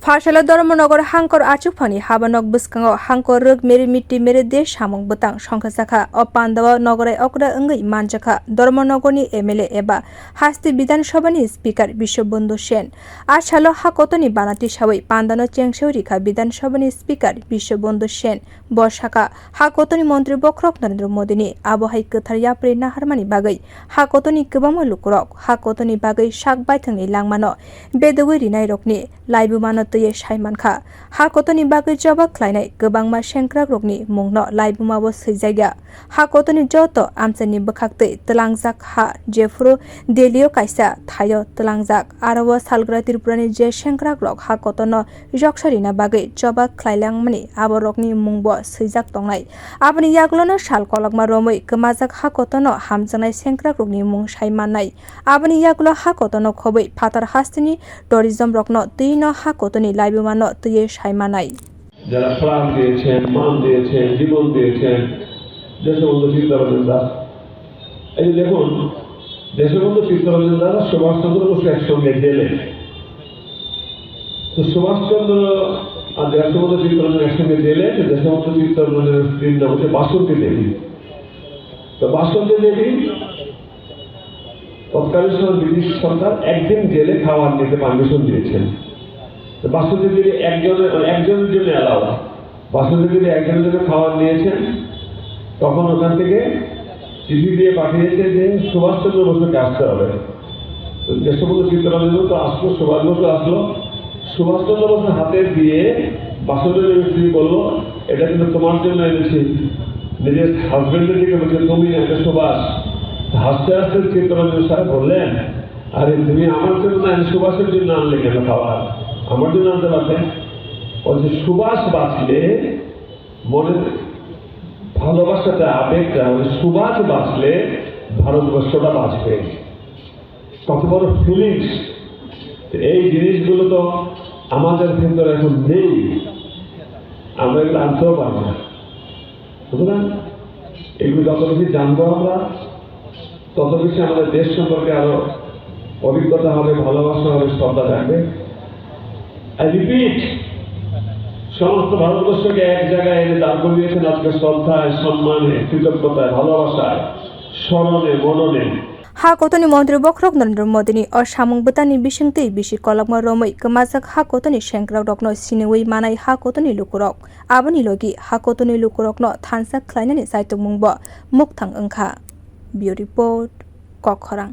Farsala Dormonogor Hankor Achupani Habanok Buskango Hankor Rug Meri Miti Meri Desh Hamong Butang Shankasaka Opandawa Nogore Okra Ungi Manjaka Dormonogoni Emele Eba Hasti Bidan Shobani Speaker Bishop Bundu Shen Ashalo Hakotoni Banati Shawi Pandano Chengshurika Bidan Shobani Speaker Bishop Bundu Shen Boshaka Hakotoni Montri Bokrok Narendra Modini Abohai Kutaria Prina Harmani Bagai Hakotoni Kubamo Lukurok Hakotoni Bagai Shak Baitani Langmano Bedawiri Nairokni Laibumano Tuye Shaimanka Hakotoni Bagai Jaba Kleine Gabangma Shenkra Rogni Mungno Laibuma was Hizaga Hakotoni Joto Amsani Bakakte Telangzak Ha Jeffro Delio Kaisa Tayo Telangzak Arawa Salgra Tirpurani Je Shenkra Rog Hakotono Joksharina Bagai Jaba Klailang Mani Aborokni Mungbo Sizak Tongai Abani Yaglono Shal Kolagma Romoi Gamazak Hakotono Hamzanai Shenkra Rogni Mung Shaimanai Abani Yaglo Hakotono Kobe Patar Hastini Tourism Rokno Tino Hakotoni Laibumano Tuye Shaimanai যারা প্রাণ দিয়েছেন মান দিয়েছেন জীবন দিয়েছেন দেশবন্ধু চিত্তরঞ্জন দাস এই যে দেখুন দেশবন্ধু চিত্তরঞ্জন দাস সুভাষচন্দ্র বসু একসঙ্গে জেলে তো সুভাষচন্দ্র আর দেশবন্ধু চিত্তরঞ্জন একসঙ্গে জেলে দেশবন্ধু চিত্তরঞ্জনের স্ত্রীর নাম হচ্ছে বাসন্তী দেবী তো বাসন্তী দেবী তৎকালীন সময় ব্রিটিশ সরকার একদিন জেলে খাওয়ার নিতে পারমিশন দিয়েছেন বাসন্তী দেবী একজনের জন্য অ্যালাউ বাসন্তী দেবী একজনের জন্য খাবার নিয়েছেন তখন ওখান থেকে চিঠি দিয়ে পাঠিয়েছে যে সুভাষচন্দ্র বসুকে আসতে হবে দেশবন্ধু চিত্তরঞ্জন তো আসলো সুভাষ বসু আসলো সুভাষচন্দ্র বসুর হাতে দিয়ে বাসন্তী দেবীর স্ত্রী বললো এটা কিন্তু তোমার জন্য এনেছি নিজের হাজবেন্ডের দিকে বলছে তুমি একটা সুভাষ হাসতে হাসতে চিত্তরঞ্জন সাহেব বললেন আরে তুমি আমার জন্য না সুভাষের জন্য আনলে কেন খাবার আমার জন্য আনতে পারতেন বলছে সুভাষ বাঁচলে মনে ভালোবাসাটা আবেগটা সুভাষ বাঁচলে ভারতবর্ষটা বাঁচবে কত বড় ফিলিংস এই জিনিসগুলো তো আমাদের ভেতরে এখন নেই আমরা এগুলো আনতেও পারি না সুতরাং এগুলো যত বেশি জানবো আমরা তত বেশি আমাদের দেশ সম্পর্কে আরো অভিজ্ঞতা হবে ভালোবাসা হবে শ্রদ্ধা থাকবে I repeat, সমস্ত ভারতবর্ষকে এক জায়গায় এনে দাঁড় করিয়েছেন আজকে শ্রদ্ধায় সম্মানে কৃতজ্ঞতায় ভালোবাসায় স্মরণে মননে Hakotoni Montri Bokrok Narendra Modini or Shamong Butani Bishingti Bishi Kolagma Romoi Gamazak Hakotoni Shenkra Rokno Sinewi Manai Hakotoni Lukurok Abani Logi Hakotoni Lukurokno Tansa Kleinani Saitu Mungbo Muktang Engka Bio Report Kokhorang